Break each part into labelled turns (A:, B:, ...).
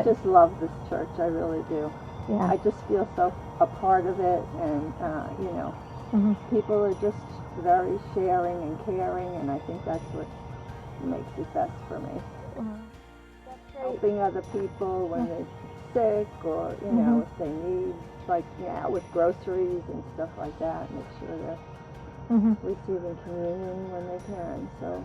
A: just love this church. I really do.
B: Yeah.
A: I just feel so a part of it, and you know, people are just very sharing and caring, and I think that's what makes it best for me. Helping other people when they're sick, or you know, if they need, like with groceries and stuff like that, make sure they're receiving communion when they can. So.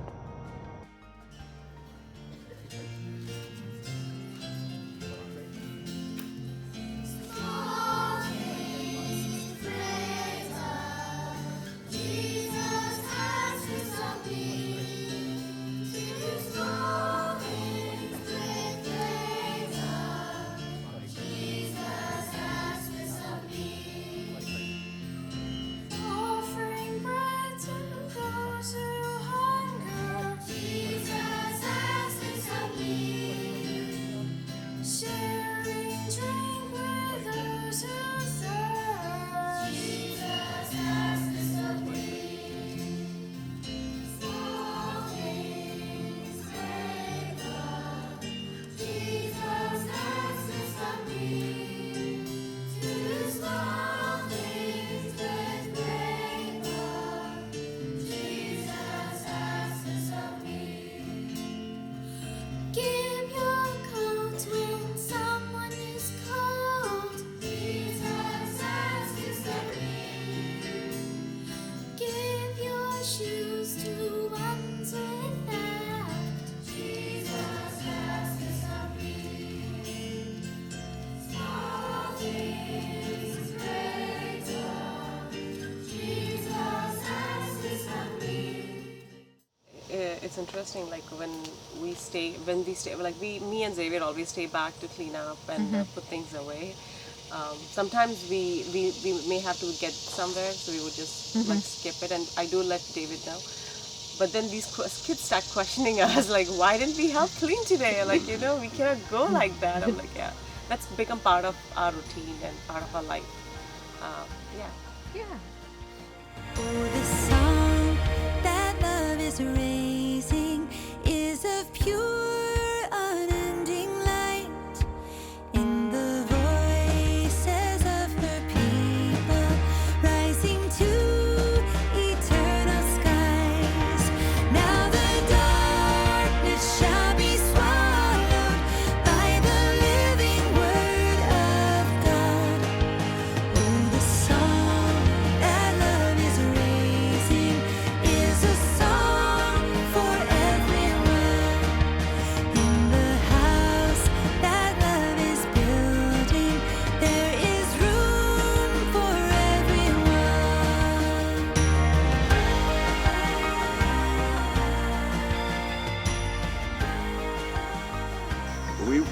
C: It's interesting, like when we stay, like me and Xavier always stay back to clean up and put things away. Sometimes we may have to get somewhere, so we would just like skip it, and I do let David know. But then these kids start questioning us, like, why didn't we help clean today? Like, you know, we cannot go like that. I'm like, yeah, that's become part of our routine and part of our life. Yeah.
D: Oh, the song that love is raising is of pure, unending light in the voices of her people, rising to eternal skies. Now the darkness shall be swallowed by the living word of God. Oh, the song that love is raising is a song for everyone. In the house that love is building, there is room for everyone.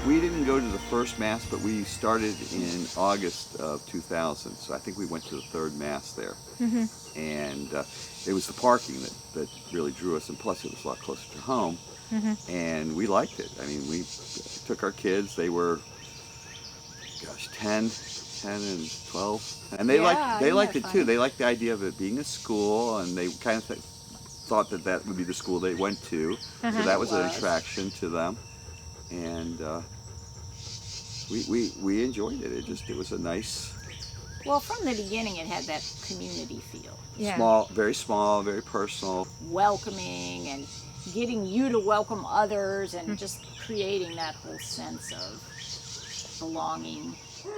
E: We didn't go to the first Mass, but we started in August of 2000, so I think we went to the third Mass there. And it was the parking that really drew us, and plus it was a lot closer to home, and we liked it. I mean, we took our kids, they were, 10 and 12, and they liked it too. They liked the idea of it being a school, and they kind of thought that would be the school they went to, so that was an attraction to them. And we enjoyed it. It was a nice.
F: Well, from the beginning, it had that community feel.
B: Yeah.
E: Small, very personal.
F: Welcoming and getting you to welcome others, and just creating that whole sense of belonging.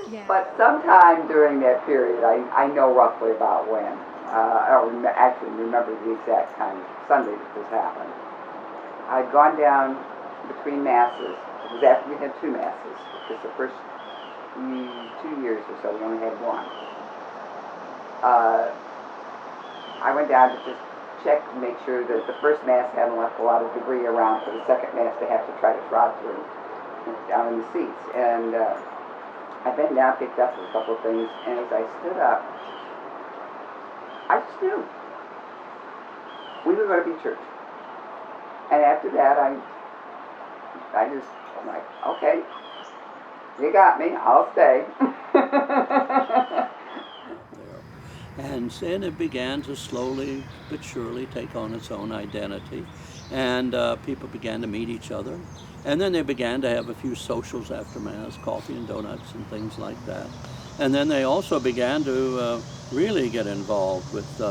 B: Yeah.
G: But sometime during that period, I know roughly about when. I don't actually remember the exact time, Sunday that this happened. I'd gone down between Masses. It was after we had two Masses, because the first 2 years or so we only had one. I went down to just check to make sure that the first Mass hadn't left a lot of debris around for the second Mass to have to try to trot through down in the seats. And I bent down, picked up a couple of things, and as I stood up, I just knew we were going to be church. And after that, I'm like, okay, you got me, I'll stay.
H: And then it began to slowly but surely take on its own identity, and people began to meet each other, And then they began to have a few socials after Mass, coffee and donuts and things like that. And then they also began to really get involved with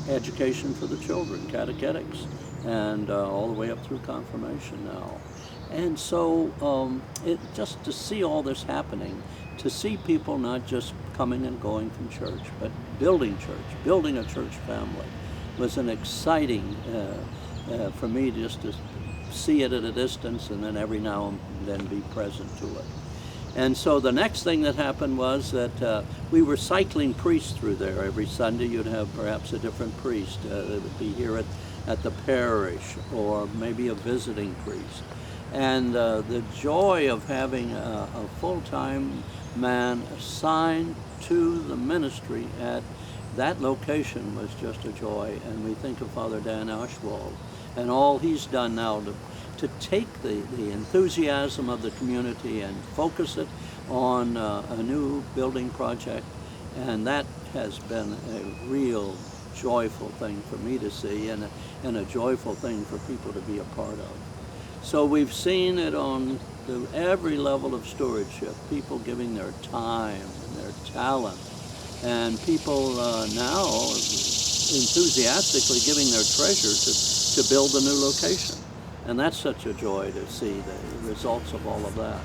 H: education for the children, catechetics, and all the way up through confirmation now. And so just to see all this happening, to see people not just coming and going from church, but building a church family, was an exciting, for me just to see it at a distance and then every now and then be present to it. And so the next thing that happened was that we were cycling priests through there. Every Sunday you'd have perhaps a different priest that would be here at the parish, or maybe a visiting priest. And the joy of having a full-time man assigned to the ministry at that location was just a joy. And we think of Father Dan Ashwald and all he's done now to take the enthusiasm of the community and focus it on a new building project. And that has been a real joyful thing for me to see, and a joyful thing for people to be a part of. So we've seen it on every level of stewardship, people giving their time and their talent, and people now enthusiastically giving their treasure to build a new location. And that's such a joy to see the results of all of that.